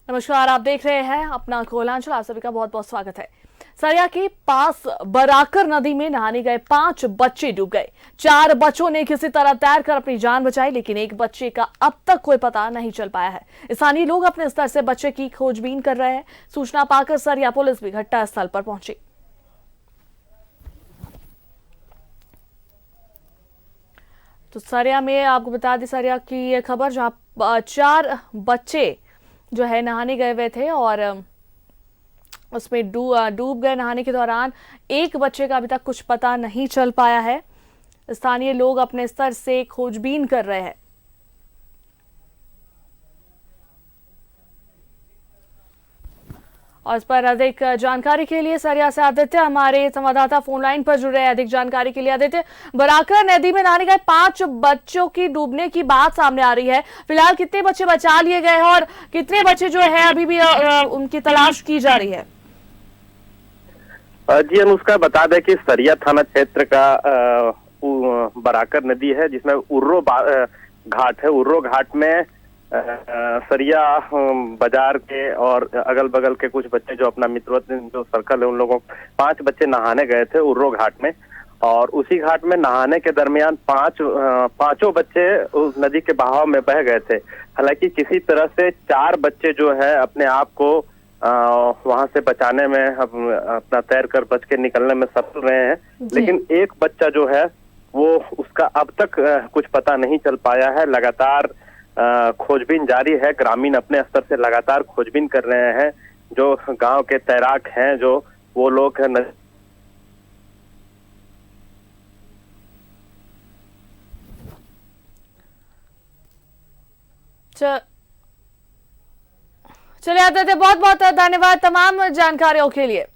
नमस्कार, आप देख रहे हैं अपना कोयलांचल। आप सभी का बहुत बहुत स्वागत है। सरिया के पास बराकर नदी में नहाने गए 5 बच्चे डूब गए। 4 बच्चों ने किसी तरह तैरकर अपनी जान बचाई, लेकिन एक बच्चे का अब तक कोई पता नहीं चल पाया है। स्थानीय लोग अपने स्तर से बच्चे की खोजबीन कर रहे हैं। सूचना पाकर सरिया पुलिस भी घटनास्थल पर पहुंची। तो सरिया में आपको बता दें, सरिया की यह खबर जहां 4 बच्चे जो है नहाने गए हुए थे और उसमें डूब गए। नहाने के दौरान एक बच्चे का अभी तक कुछ पता नहीं चल पाया है। स्थानीय लोग अपने स्तर से खोजबीन कर रहे हैं। और इस पर अधिक जानकारी के लिए सरिया से आदित्य हमारे संवाददाता फोन लाइन पर जुड़ रहे हैं। अधिक जानकारी के लिए आदित्य, बराकर नदी में नहाने गए 5 बच्चों की डूबने की बात सामने आ रही है। फिलहाल कितने बच्चे बचा लिए गए हैं और कितने बच्चे जो है अभी भी उनकी तलाश की जा रही है? जी अनुष्का, बता दें कि सरिया थाना क्षेत्र का बराकर नदी है, जिसमें उर्रो घाट है। उर्रो घाट में सरिया बाजार के और अगल बगल के कुछ बच्चे जो अपना मित्र जो सर्कल है, उन लोगों 5 बच्चे नहाने गए थे उर्रो घाट में। और उसी घाट में नहाने के दरमियान पांचों बच्चे उस नदी के बहाव में बह गए थे। हालांकि किसी तरह से 4 बच्चे जो है अपने आप को वहां से बचाने में अपना तैर कर बच के निकलने में सफल रहे हैं, लेकिन एक बच्चा जो है वो उसका अब तक कुछ पता नहीं चल पाया है। लगातार खोजबीन जारी है। ग्रामीण अपने स्तर से लगातार खोजबीन कर रहे हैं। जो गांव के तैराक हैं, जो वो लोग चलिए आदित्य, बहुत बहुत धन्यवाद तमाम जानकारियों के लिए।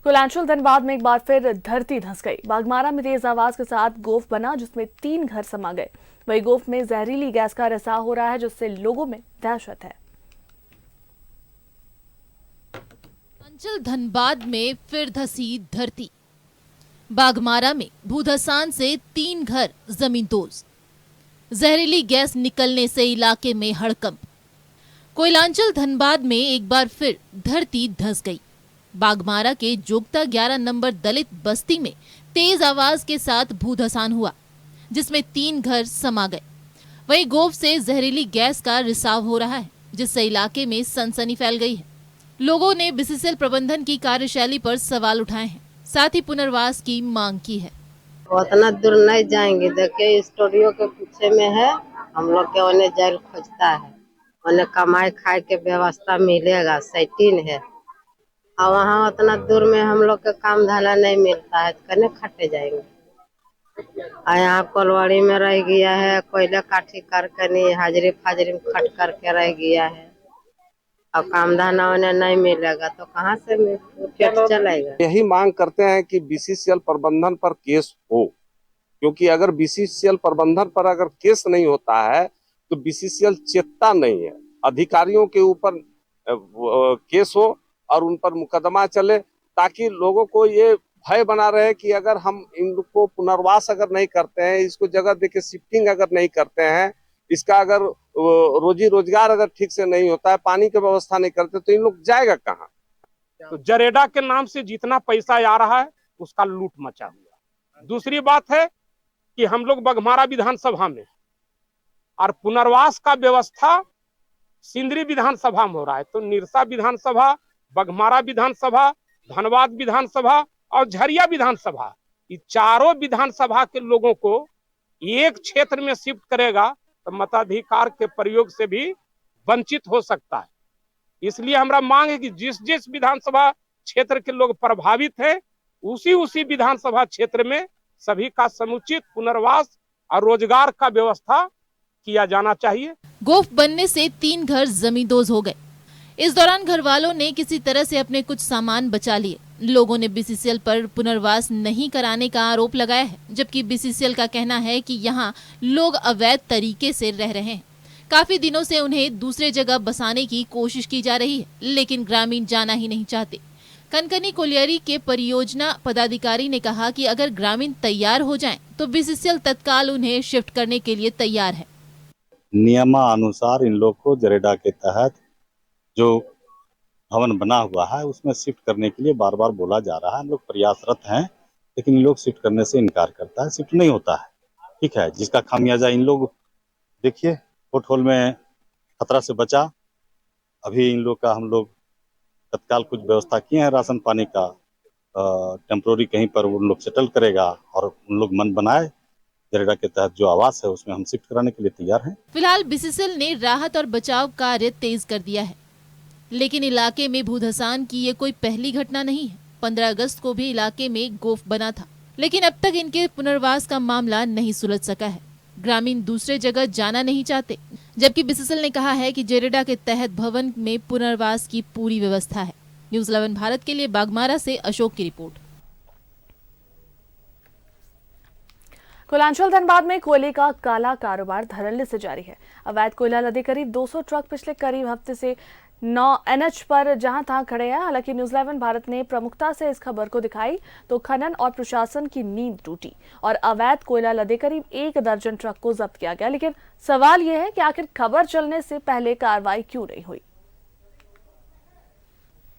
कोयलांचल धनबाद में एक बार फिर धरती धंस गई। बाघमारा में तेज आवाज के साथ गोफ बना, जिसमें 3 घर समा गए। वही गोफ में जहरीली गैस का रिसाव हो रहा है, जिससे लोगों में दहशत है। कोयलांचल धनबाद में फिर धसी धरती। बाघमारा में भूधसान से 3 घर जमींदोज। जहरीली गैस निकलने से इलाके में हड़कंप। कोयलांचल धनबाद में एक बार फिर धरती धंस गई। बाघमारा के जोगता 11 नंबर दलित बस्ती में तेज आवाज के साथ भूधसान हुआ, जिसमें 3 घर समा गए। वहीं गोफ से जहरीली गैस का रिसाव हो रहा है, जिससे इलाके में सनसनी फैल गई है। लोगों ने बीसीसीएल प्रबंधन की कार्यशैली पर सवाल उठाए हैं, साथ ही पुनर्वास की मांग की है। उतना दूर नहीं जाएंगे। देखिए स्टूडियो के पीछे में है, हम लोग के उन्हें जेल खोजता है, उन्हें कमाई खाए के व्यवस्था मिलेगा, सैटिन है। और वहाँ उतना दूर में हम लोग का काम धाला नहीं मिलता है, तो कहने खटे जाएंगे। और यहाँ कोलवाड़ी में रह गया है, कोयला काठी करके नहीं, हाजरी फाजरी में खट करके रह गया है। अब काम धाना उन्हें नहीं मिलेगा तो कहाँ से पेट चलेगा। यही मांग करते हैं कि बीसीसीएल प्रबंधन पर केस हो, क्योंकि अगर बीसीसीएल प्रबंधन पर अगर केस नहीं होता है तो बीसीसीएल चेतता नहीं है। अधिकारियों के ऊपर केस हो और उन पर मुकदमा चले, ताकि लोगों को ये भय बना रहे कि अगर हम इनको पुनर्वास अगर नहीं करते हैं, इसको जगह देके शिफ्टिंग अगर नहीं करते हैं, इसका अगर रोजी रोजगार अगर ठीक से नहीं होता है, पानी की व्यवस्था नहीं करते, तो इन लोग जाएगा कहाँ। तो जरेडा के नाम से जितना पैसा आ रहा है उसका लूट मचा हुआ। दूसरी बात है कि हम लोग बघमारा विधानसभा में और पुनर्वास का व्यवस्था सिंदरी विधानसभा में हो रहा है, तो निरसा विधानसभा, बघमारा विधानसभा, धनबाद विधानसभा और झरिया विधानसभा, ये चारों विधानसभा के लोगों को एक क्षेत्र में शिफ्ट करेगा तो मताधिकार के प्रयोग से भी वंचित हो सकता है। इसलिए हमारा मांग है कि जिस जिस विधानसभा क्षेत्र के लोग प्रभावित हैं, उसी विधानसभा क्षेत्र में सभी का समुचित पुनर्वास और रोजगार का व्यवस्था किया जाना चाहिए। गोफ बनने से 3 घर जमींदोज हो गए। इस दौरान घर वालों ने किसी तरह से अपने कुछ सामान बचा लिए। लोगों ने बीसीसीएल पर पुनर्वास नहीं कराने का आरोप लगाया है, जबकि बीसीसीएल का कहना है कि यहां लोग अवैध तरीके से रह रहे हैं। काफी दिनों से उन्हें दूसरे जगह बसाने की कोशिश की जा रही है, लेकिन ग्रामीण जाना ही नहीं चाहते। कनकनी कोलियरी के परियोजना पदाधिकारी ने कहा कि अगर ग्रामीण तैयार हो जाएं, तो बीसीसीएल तत्काल उन्हें शिफ्ट करने के लिए तैयार है। नियमानुसार इन लोग को जरेडा के तहत जो भवन बना हुआ है उसमें शिफ्ट करने के लिए बार बार बोला जा रहा है। हम लोग प्रयासरत हैं, लेकिन इन लोग शिफ्ट करने से इनकार करता है, शिफ्ट नहीं होता है। ठीक है, जिसका खामियाजा इन लोग देखिए, कोर्ट होल में खतरा से बचा। अभी इन लोग का हम लोग तत्काल कुछ व्यवस्था किए हैं राशन पानी का, टेम्पोररी कहीं पर उन लोग सेटल करेगा और उन लोग मन बनाए जरेडा के तहत जो आवास है उसमें हम शिफ्ट कराने के लिए तैयार हैं। फिलहाल बीसीसीएल ने राहत और बचाव कार्य तेज कर दिया है, लेकिन इलाके में भूधसान की ये कोई पहली घटना नहीं है। 15 अगस्त को भी इलाके में गोफ बना था, लेकिन अब तक इनके पुनर्वास का मामला नहीं सुलझ सका है। ग्रामीण दूसरे जगह जाना नहीं चाहते, जबकि बीसीसीएल ने कहा है कि जरेडा के तहत भवन में पुनर्वास की पूरी व्यवस्था है। न्यूज़ 11 भारत के लिए बागमारा से अशोक की रिपोर्ट। कुलांचल धनबाद में कोयले का काला कारोबार धड़ल्ले से जारी है। अवैध कोयला लदे करीब 200 ट्रक पिछले करीब हफ्ते से 9 NH पर जहां तहां खड़े हैं। हालांकि न्यूज़ 11 भारत ने प्रमुखता से इस खबर को दिखाई तो खनन और प्रशासन की नींद टूटी और अवैध कोयला लदे करीब 1 दर्जन ट्रक को जब्त किया गया। लेकिन सवाल यह है कि आखिर खबर चलने से पहले कार्रवाई क्यों नहीं हुई।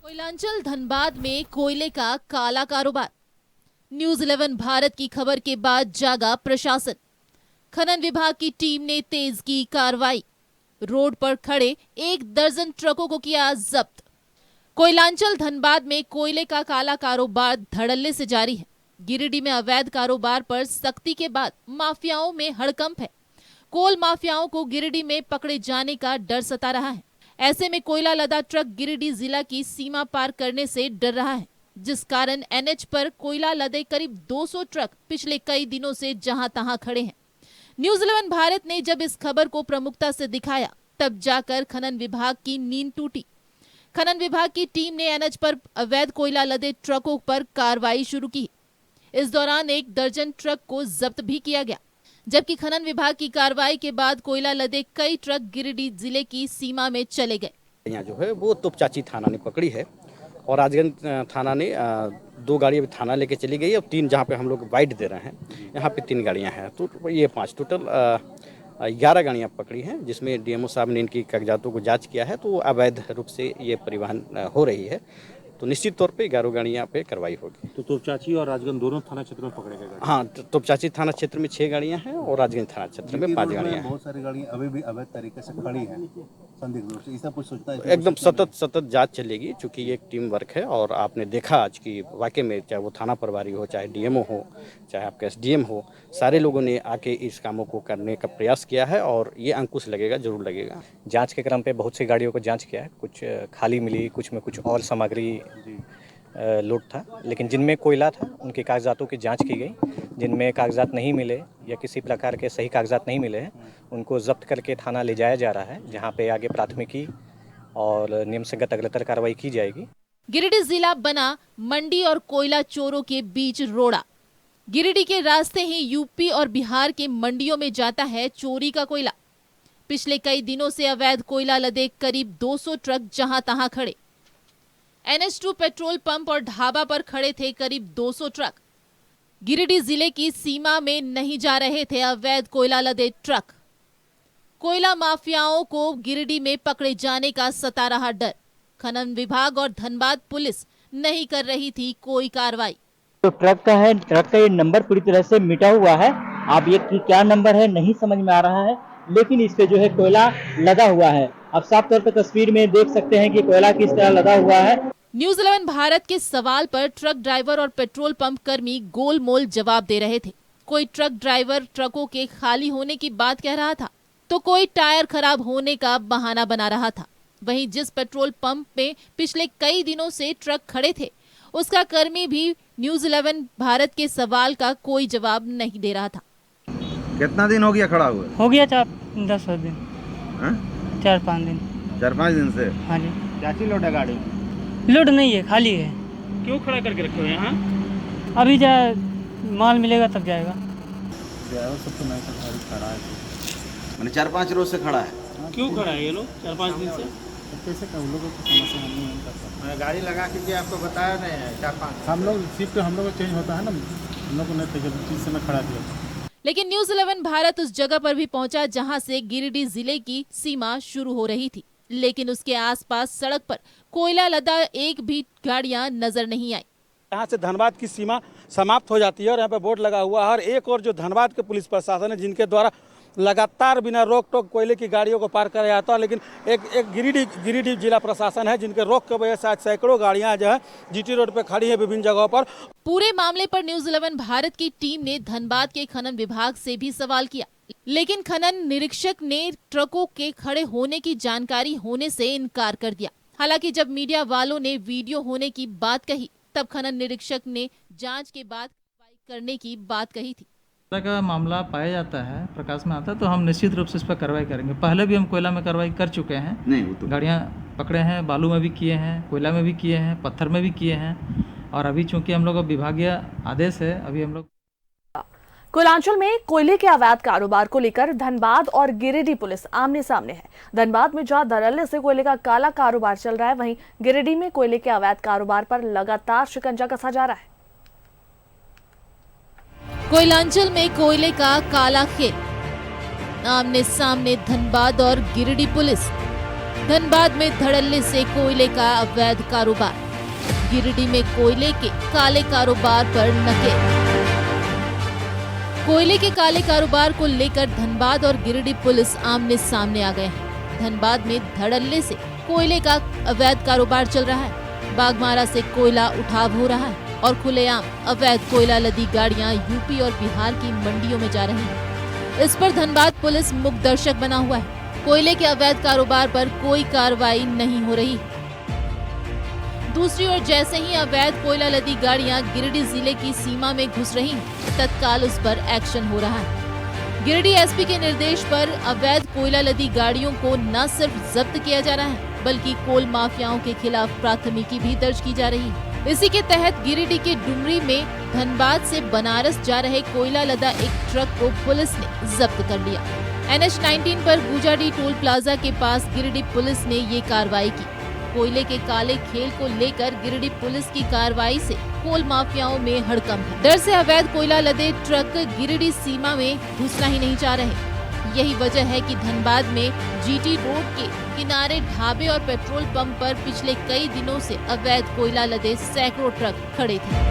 कोयलांचल धनबाद में कोयले का काला कारोबार। न्यूज़ 11 भारत की खबर के बाद जागा प्रशासन। खनन विभाग की टीम ने तेज की कार्रवाई। रोड पर खड़े 1 दर्जन ट्रकों को किया जब्त। कोयलांचल धनबाद में कोयले का काला कारोबार धड़ल्ले से जारी है। गिरिडीह में अवैध कारोबार पर सख्ती के बाद माफियाओं में हड़कंप है। कोल माफियाओं को गिरिडीह में पकड़े जाने का डर सता रहा है। ऐसे में कोयला लदा ट्रक गिरिडीह जिला की सीमा पार करने से डर रहा है, जिस कारण NH पर कोयला लदे करीब 200 ट्रक पिछले कई दिनों से जहां तहां खड़े हैं। न्यूज़ 11 भारत ने जब इस खबर को प्रमुखता से दिखाया, तब जाकर खनन विभाग की नींद टूटी। खनन विभाग की टीम ने NH पर अवैध कोयला लदे ट्रकों पर कार्रवाई शुरू की। इस दौरान 1 दर्जन ट्रक को जब्त भी किया गया, जबकि खनन विभाग की कार्रवाई के बाद कोयला लदे कई ट्रक गिरिडीह जिले की सीमा में चले गए। यहाँ जो है वो तोपचाची थाना ने पकड़ी है और राजगंज थाना ने 2 गाड़ी अभी थाना लेके चली गई और 3 जहाँ पे हम लोग वाइट दे रहे हैं, यहाँ पे 3 गाड़ियाँ हैं, तो ये 5 टोटल 11 गाड़ियाँ पकड़ी हैं, जिसमें DMO साहब ने इनकी कागजातों को जांच किया है, तो अवैध रूप से ये परिवहन हो रही है। तो निश्चित तौर पे 11 गाड़ियाँ पे कार्रवाई होगी। तो तोपचाची और राजगंज दोनों थाना क्षेत्र में पकड़े गए? हाँ, तोपचाची थाना क्षेत्र में 6 गाड़ियाँ हैं और राजगंज थाना क्षेत्र में 5 गाड़ियाँ हैं। बहुत सारी गाड़ियाँ अभी भी अवैध तरीके से खड़ी हैं संदिग्ध रूप से, इसका कुछ सोचता है? एकदम सतत जांच चलेगी, चूँकि ये एक टीम वर्क है और आपने देखा आज की वाकई में, चाहे वो थाना प्रभारी हो, चाहे DMO हो, चाहे आपका SDM हो, सारे लोगों ने आके इस कामों को करने का प्रयास किया है और ये अंकुश लगेगा, जरूर लगेगा। जांच के क्रम पे बहुत सी गाड़ियों को जांच किया है, कुछ खाली मिली, कुछ में कुछ और सामग्री लोड था, लेकिन जिनमें कोयला था उनके कागजातों की जांच की गई। जिनमें कागजात नहीं मिले या किसी प्रकार के सही कागजात नहीं मिले हैं, उनको जब्त करके थाना ले जाया जा रहा है, जहां पे आगे प्राथमिकी और नियम संगत अग्रतर कार्रवाई की जाएगी। गिरिडीह जिला बना मंडी और कोयला चोरों के बीच रोड़ा। गिरिडीह के रास्ते ही यूपी और बिहार के मंडियों में जाता है चोरी का कोयला। पिछले कई दिनों से अवैध कोयला लदे करीब 200 ट्रक जहां तहां खड़े। NH2 पेट्रोल पंप और ढाबा पर खड़े थे करीब 200 ट्रक। गिरिडीह जिले की सीमा में नहीं जा रहे थे अवैध कोयला लदे ट्रक। कोयला माफियाओं को गिरिडीह में पकड़े जाने का सता रहा डर। खनन विभाग और धनबाद पुलिस नहीं कर रही थी कोई कार्रवाई। तो ट्रक का ये नंबर पूरी तरह से मिटा हुआ है। अब ये क्या नंबर है नहीं समझ में आ रहा है, लेकिन इस पे जो है कोयला लदा हुआ है। अब साफ तौर पर तस्वीर में देख सकते हैं कि कोयला किस तरह लदा हुआ है। न्यूज़ 11 भारत के सवाल पर ट्रक ड्राइवर और पेट्रोल पंप कर्मी गोलमोल जवाब दे रहे थे। कोई ट्रक ड्राइवर ट्रकों के खाली होने की बात कह रहा था, तो कोई टायर खराब होने का बहाना बना रहा था। वहीं जिस पेट्रोल पंप में पिछले कई दिनों से ट्रक खड़े थे, उसका कर्मी भी न्यूज़ 11 भारत के सवाल का कोई जवाब नहीं दे रहा था। कितना दिन हो गया खड़ा हुआ? हो गया 10 दिन, 4-5 दिन। 4-5 दिन से? हाँ जी। क्या चीज लोड है गाड़ी? लोड नहीं है, खाली है। क्यों खड़ा करके रखे हुए हैं यहाँ? अभी जाए माल मिलेगा तब जाएगा। सब तो नहीं खड़ा है, मैंने 4-5 रोज से खड़ा है। क्यों खड़ा है ये लोग 4-5 दिन से? कैसे क्या उन लोगों की समस्या हम नहीं कर सकते। गाड़ी लगा के आपको बताया नहीं 4-5 हम लोग शिफ्ट हम लोग चेंज होता है ना, हम लोग को नहीं चीज से मैं खड़ा किया। लेकिन न्यूज 11 भारत उस जगह पर भी पहुंचा जहां से गिरिडीह जिले की सीमा शुरू हो रही थी, लेकिन उसके आसपास सड़क पर कोयला लदा एक भी गाड़ियां नजर नहीं आई। यहाँ से धनबाद की सीमा समाप्त हो जाती है और यहाँ पे बोर्ड लगा हुआ है। और एक और जो धनबाद के पुलिस प्रशासन है जिनके द्वारा लगातार बिना रोक टोक कोयले की गाड़ियों को पार कराया जाता है, लेकिन एक गिरिडीह जिला प्रशासन है जिनके रोक के वजह से आज सैकड़ों गाड़ियां जो है जीटी रोड पे खड़ी है विभिन्न जगहों पर। पूरे मामले पर न्यूज 11 भारत की टीम ने धनबाद के खनन विभाग से भी सवाल किया, लेकिन खनन निरीक्षक ने ट्रकों के खड़े होने की जानकारी होने से इनकार कर दिया। हालांकि जब मीडिया वालों ने वीडियो होने की बात कही तब खनन निरीक्षक ने जांच के बाद कार्रवाई करने की बात कही थी। का मामला पाया जाता है, प्रकाश में आता है तो हम निश्चित रूप से इस पर कार्रवाई करेंगे। पहले भी हम कोयला में कार्रवाई कर चुके हैं, गाड़ियाँ पकड़े हैं, बालू में भी किए हैं, कोयला में भी किए हैं, पत्थर में भी किए हैं। और अभी चूंकि हम लोग का विभागीय आदेश है, अभी हम लोग कोयलांचल में कोयले के अवैध कारोबार को लेकर धनबाद और गिरिडीह पुलिस आमने सामने है। धनबाद में जहां धड़ल्ले से कोयले का काला कारोबार चल रहा है, वहीं गिरिडीह में कोयले के अवैध कारोबार पर लगातार शिकंजा कसा जा रहा है। कोयलांचल में कोयले का काला खेल, आमने सामने धनबाद और गिरिडीह पुलिस। धनबाद में धड़ल्ले से कोयले का अवैध कारोबार, गिरिडीह में कोयले के काले कारोबार पर नकेल। कोयले के काले कारोबार को लेकर धनबाद और गिरिडीह पुलिस आमने सामने आ गए हैं। धनबाद में धड़ल्ले से कोयले का अवैध कारोबार चल रहा है। बागमारा से कोयला उठाव हो रहा है और खुलेआम अवैध कोयला लदी गाड़ियां यूपी और बिहार की मंडियों में जा रही हैं। इस पर धनबाद पुलिस मुख्य दर्शक बना हुआ है। कोयले के अवैध कारोबार पर कोई कार्रवाई नहीं हो रही। दूसरी ओर जैसे ही अवैध कोयला लदी गाड़ियां गिरिडीह जिले की सीमा में घुस रही हैं, तत्काल उस पर एक्शन हो रहा है। गिरिडीह एसपी के निर्देश पर अवैध कोयला लदी गाड़ियों को न सिर्फ जब्त किया जा रहा है, बल्कि कोल माफियाओं के खिलाफ प्राथमिकी भी दर्ज की जा रही है। इसी के तहत गिरिडीह के डुमरी में धनबाद से बनारस जा रहे कोयला लदा एक ट्रक को पुलिस ने जब्त कर लिया। NH 19 पर गुजाडी टोल प्लाजा के पास गिरिडीह पुलिस ने ये कार्रवाई की। कोयले के काले खेल को लेकर गिरिडीह पुलिस की कार्रवाई से कोल माफियाओं में हड़कंप है। डर से अवैध कोयला लदे ट्रक गिरिडीह सीमा में घुसना ही नहीं चाह रहे। यही वजह है कि धनबाद में जीटी रोड के किनारे ढाबे और पेट्रोल पंप पर पिछले कई दिनों से अवैध कोयला लदे सैकड़ों ट्रक खड़े थे।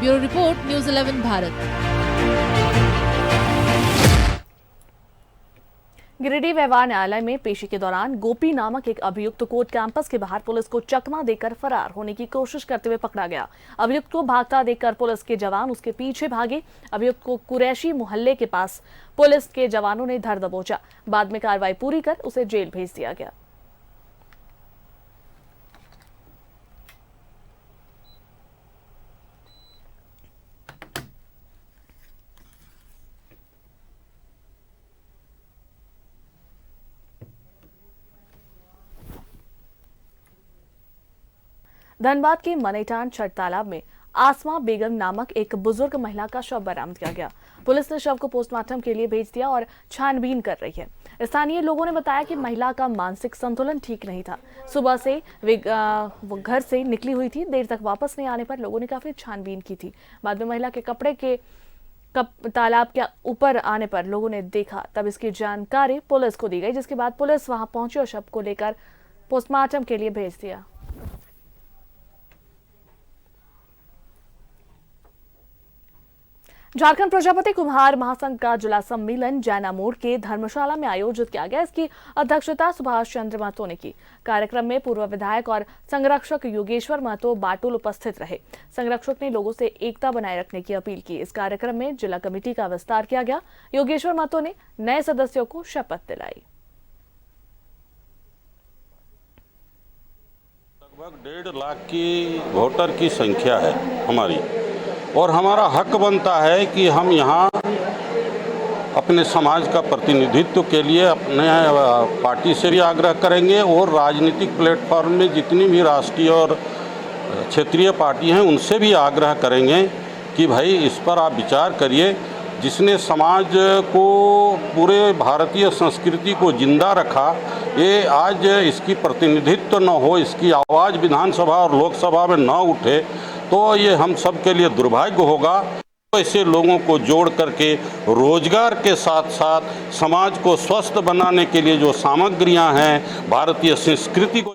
Bureau report, news 11 Bharat. Giridih व्यवहार न्यायालय में पेशी के दौरान गोपी नामक एक अभियुक्त कोर्ट कैंपस के बाहर पुलिस को चकमा देकर फरार होने की कोशिश करते हुए पकड़ा गया। अभियुक्त को भागता देखकर पुलिस के जवान उसके पीछे भागे। अभियुक्त को कुरैशी मोहल्ले के पास पुलिस के जवानों ने धर दबोचा। बाद में कार्रवाई पूरी कर उसे जेल भेज दिया गया। धनबाद के मनेटान छठ तालाब में आसमा बेगम नामक एक बुजुर्ग महिला का शव बरामद किया गया। पुलिस ने शव को पोस्टमार्टम के लिए भेज दिया और छानबीन कर रही है। स्थानीय लोगों ने बताया कि महिला का मानसिक संतुलन ठीक नहीं था। सुबह से वो घर से निकली हुई थी। देर तक वापस नहीं आने पर लोगों ने काफी छानबीन की थी। बाद में महिला के कपड़े के तालाब के ऊपर आने पर लोगों ने देखा, तब इसकी जानकारी पुलिस को दी गई, जिसके बाद पुलिस वहां पहुंची और शव को लेकर पोस्टमार्टम के लिए भेज दिया। झारखंड प्रजापति कुम्हार महासंघ का जिला सम्मेलन जैना मोड़ के धर्मशाला में आयोजित किया गया। इसकी अध्यक्षता सुभाष चंद्र महतो ने की। कार्यक्रम में पूर्व विधायक और संरक्षक योगेश्वर महतो बाटुल उपस्थित रहे। संरक्षक ने लोगों से एकता बनाए रखने की अपील की। इस कार्यक्रम में जिला कमेटी का विस्तार किया गया। योगेश्वर महतो ने नए सदस्यों को शपथ दिलाई। लगभग 1.5 लाख की वोटर की संख्या है हमारी, और हमारा हक बनता है कि हम यहाँ अपने समाज का प्रतिनिधित्व के लिए अपने पार्टी से भी आग्रह करेंगे और राजनीतिक प्लेटफॉर्म में जितनी भी राष्ट्रीय और क्षेत्रीय पार्टी हैं उनसे भी आग्रह करेंगे कि भाई इस पर आप विचार करिए। जिसने समाज को, पूरे भारतीय संस्कृति को जिंदा रखा, ये आज इसकी प्रतिनिधित्व न हो, इसकी आवाज़ विधानसभा और लोकसभा में न उठे, तो ये हम सब के लिए दुर्भाग्य होगा। ऐसे लोगों को जोड़ करके रोजगार के साथ साथ समाज को स्वस्थ बनाने के लिए जो सामग्रियां हैं, भारतीय संस्कृति को।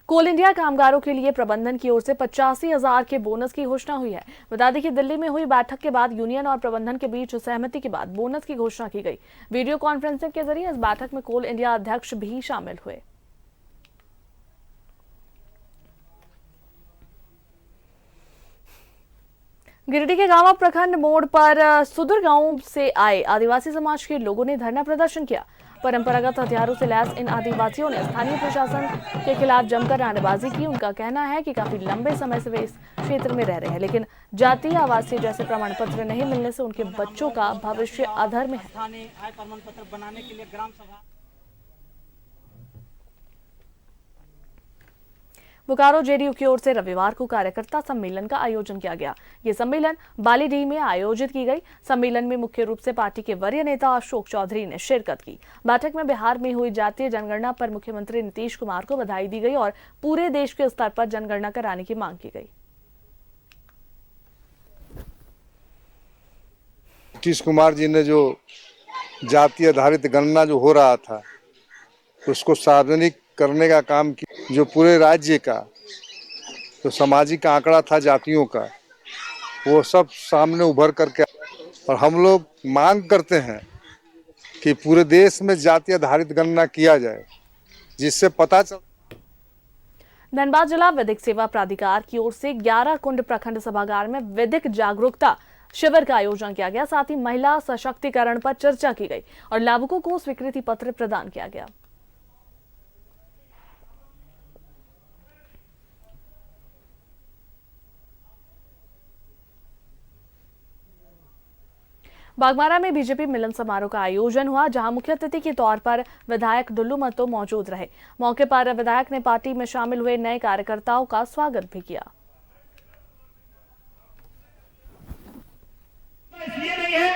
कोल इंडिया कामगारों के लिए प्रबंधन की ओर से 85,000 के बोनस की घोषणा हुई है। बता दें कि दिल्ली में हुई बैठक के बाद यूनियन और प्रबंधन के बीच सहमति के बाद बोनस की घोषणा की गई। वीडियो कॉन्फ्रेंसिंग के जरिए इस बैठक में कोल इंडिया अध्यक्ष भी शामिल हुए। गिरिडीह के गांव प्रखंड मोड़ पर सुदूर गांव से आए आदिवासी समाज के लोगों ने धरना प्रदर्शन किया। परंपरागत हथियारों से लैस इन आदिवासियों ने स्थानीय प्रशासन के खिलाफ जमकर नारेबाजी की। उनका कहना है कि काफी लंबे समय से वे इस क्षेत्र में रह रहे हैं, लेकिन जातीय आवासीय जैसे प्रमाण पत्र नहीं मिलने से उनके बच्चों का भविष्य अधर में है। बोकारो जेडीयू की ओर से रविवार को कार्यकर्ता सम्मेलन का आयोजन किया गया। ये सम्मेलन बालीडीह में आयोजित की गई। सम्मेलन में मुख्य रूप से पार्टी के वरीय नेता अशोक चौधरी ने शिरकत की। बैठक में बिहार में हुई जातीय जनगणना पर मुख्यमंत्री नीतीश कुमार को बधाई दी गई और पूरे देश के स्तर पर जनगणना कराने की मांग की गई। नीतीश कुमार जी ने जो जाति आधारित गणना जो हो रहा था उसको सार्वजनिक करने का काम किया। जो पूरे राज्य का जो सामाजिक आंकड़ा था जातियों का, वो सब सामने उभर करके, और हम लोग मांग करते हैं कि पूरे देश में जाति आधारित गणना किया जाए, जिससे पता चल। धनबाद जिला विधिक सेवा प्राधिकार की ओर से 11 कुंड प्रखंड सभागार में विधिक जागरूकता शिविर का आयोजन किया गया। साथ ही महिला सशक्तिकरण पर चर्चा की गई और लाभुकों को स्वीकृति पत्र प्रदान किया गया। बागमारा में बीजेपी मिलन समारोह का आयोजन हुआ, जहां मुख्य अतिथि के तौर पर विधायक डुल्लू महतो मौजूद रहे। मौके पर विधायक ने पार्टी में शामिल हुए नए कार्यकर्ताओं का स्वागत भी किया। इसलिए नहीं है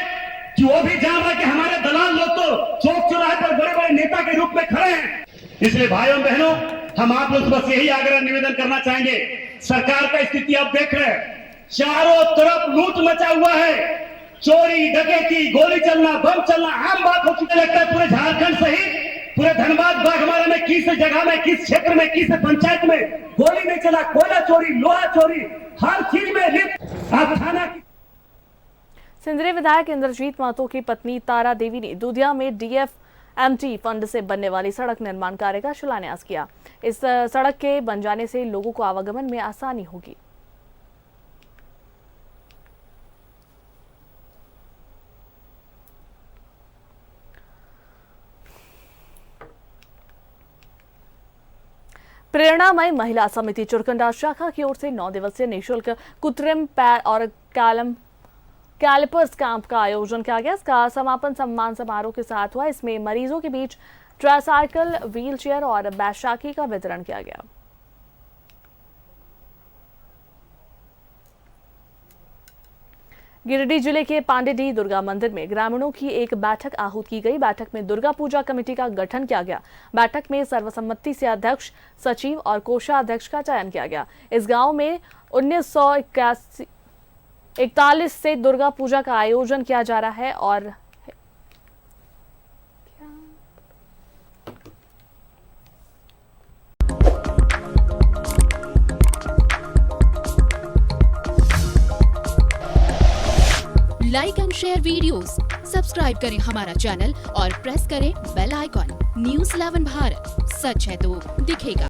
कि वो भी जान रहा कि हमारे दलाल लोग तो चौक चौराहे पर बड़े बड़े नेता के रूप में खड़े हैं। इसलिए भाइयों बहनों, हम आप लोग बस यही आग्रह निवेदन करना चाहेंगे। सरकार का स्थिति आप देख रहे हैं, चारों तरफ लूट मचा हुआ है। चोरी, डकैती, गोली चलना, बम चलना आम बात हो चुकी। लगता है पूरे झारखंड सहित पूरे धनबाद बागमारा में किस जगह में, किस क्षेत्र में, किस पंचायत में गोली नहीं चला। कोयला चोरी, लोहा चोरी, हर चीज में लिप्त। आप थाना की सिंदरी विधायक इंद्रजीत महतो की पत्नी तारा देवी ने दूधिया में DFMT फंड से बनने वाली सड़क निर्माण कार्य का शिलान्यास किया। इस सड़क के बन जाने से लोगों को आवागमन में आसानी होगी। प्रेरणामय महिला समिति चुरकंडा शाखा की ओर से 9 दिवसीय निःशुल्क कृत्रिम पैर और कैलिपर्स कैंप का आयोजन किया गया। इसका समापन सम्मान समारोह के साथ हुआ। इसमें मरीजों के बीच ट्राइसाइकिल, व्हीलचेयर और बैसाखी का वितरण किया गया। गिरिडीह जिले के पांडेडीह दुर्गा मंदिर में ग्रामीणों की एक बैठक आहूत की गई। बैठक में दुर्गा पूजा कमेटी का गठन किया गया। बैठक में सर्वसम्मति से अध्यक्ष, सचिव और कोषाध्यक्ष का चयन किया गया। इस गांव में 1941 से दुर्गा पूजा का आयोजन किया जा रहा है और like and share videos, subscribe करें हमारा चैनल और प्रेस करें बेल आइकॉन। न्यूज़ 11 भारत, सच है तो दिखेगा।